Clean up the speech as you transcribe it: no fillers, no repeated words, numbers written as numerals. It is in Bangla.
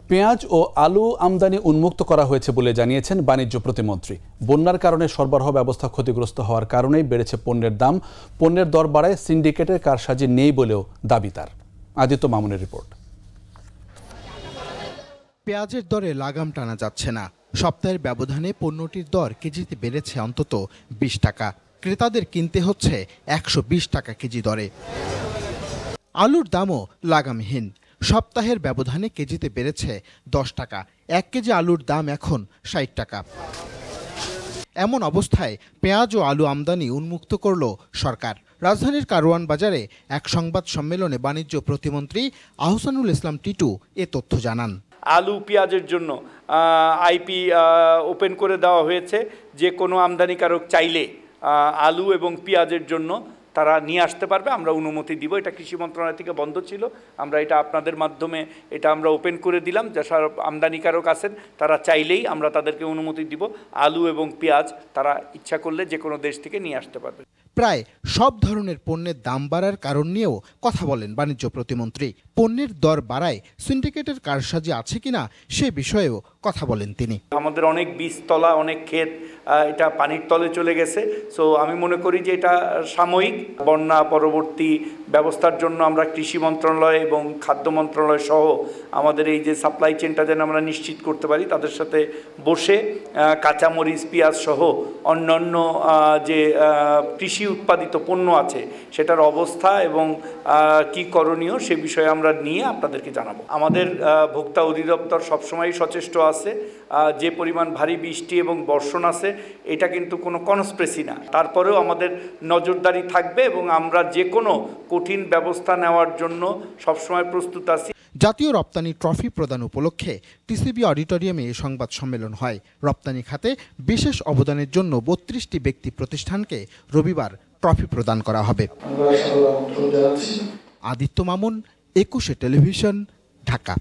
পেঁয়াজ ও আলু আমদানি উন্মুক্ত করা হয়েছে বলে জানিয়েছেন বাণিজ্য প্রতিমন্ত্রী। বন্যার কারণে সরবরাহ ব্যবস্থা ক্ষতিগ্রস্ত হওয়ার কারণেই বেড়েছে পণ্যের দাম। পণ্যের দর বাড়ায় সিন্ডিকেটের কারসাজি নেই বলেও দাবি তার। আদিত্য মামুনের রিপোর্ট। পেঁয়াজের দরে লাগাম টানা যাচ্ছে না। সপ্তাহের ব্যবধানে পণ্যটির দর কেজিতে বেড়েছে অন্তত 20 টাকা। ক্রেতাদের কিনতে হচ্ছে 120 টাকা কেজি দরে। আলুর দামও লাগামহীন। সপ্তাহের ব্যবধানে কেজিতে বেড়েছে 10 টাকা। 1 কেজি আলুর দাম এখন 60 টাকা। এমন অবস্থায় পেঁয়াজ ও আলু আমদানি উন্মুক্ত করল সরকার। রাজধানীর কারওয়ান বাজারে এক সংবাদ সম্মেলনে বাণিজ্য প্রতিমন্ত্রী আহসানুল ইসলাম টিটু এ তথ্য জানান। আলু পেঁয়াজের জন্য আইপি ওপেন করে দেওয়া হয়েছে। যে কোনো আমদানিকারক চাইলে আলু এবং পেঁয়াজের জন্য তারা নিয়ে আসতে পারবে, আমরা অনুমতি দিব। এটা কৃষি মন্ত্রণালয় থেকে বন্ধ ছিল, আমরা এটা আপনাদের মাধ্যমে এটা আমরা ওপেন করে দিলাম। যারা আমদানিকারক আছেন তারা চাইলেই আমরা তাদেরকে অনুমতি দিব। আলু এবং পেঁয়াজ তারা ইচ্ছা করলে যে কোনো দেশ থেকে নিয়ে আসতে পারবে। প্রায় সব ধরনের পণ্যের দাম বাড়ার কারণ নিয়েও কথা বলেন বাণিজ্য প্রতিমন্ত্রী। পণ্যের দর বাড়ায় সিন্ডিকেটের কারসাজি আছে কিনা সে বিষয়েও কথা বলেন তিনি। আমাদের অনেক বীজতলা, অনেক ক্ষেত এটা পানির তলে চলে গেছে। সো আমি মনে করি যে এটা সাময়িক। বন্যা পরবর্তী ব্যবস্থার জন্য আমরা কৃষি মন্ত্রণালয় এবং খাদ্য মন্ত্রণালয় সহ আমাদের এই যে সাপ্লাই চেনটা যেন আমরা নিশ্চিত করতে পারি, তাদের সাথে বসে কাঁচামরিচ, পেঁয়াজ সহ অন্যান্য যে কৃষি উৎপাদিত পণ্য আছে সেটার অবস্থা এবং কি করণীয় সে বিষয়ে আমরা নিয়ে আপনাদেরকে জানাবো। আমাদের ভোক্তা অধিদপ্তর সবসময় সচেষ্ট আছে। যে পরিমাণ ভারী বৃষ্টি এবং বর্ষণ আছে এটা কিন্তু কোনো কনস্পিরেসি না। তারপরেও আমাদের নজরদারি থাকবে এবং আমরা যে কোনো কঠিন ব্যবস্থা নেওয়ার জন্য সবসময় প্রস্তুত আছি। জাতীয় রপ্তানি ট্রফি প্রদান উপলক্ষে টিসিবি অডিটোরিয়ামে এই সংবাদ সম্মেলন হয়। রপ্তানি খাতে বিশেষ অবদানের জন্য 32টি ব্যক্তি প্রতিষ্ঠানকে রবিবার ট্রফি প্রদান করা হবে। আদিত্য মামুন, 21 টেলিভিশন, ঢাকা।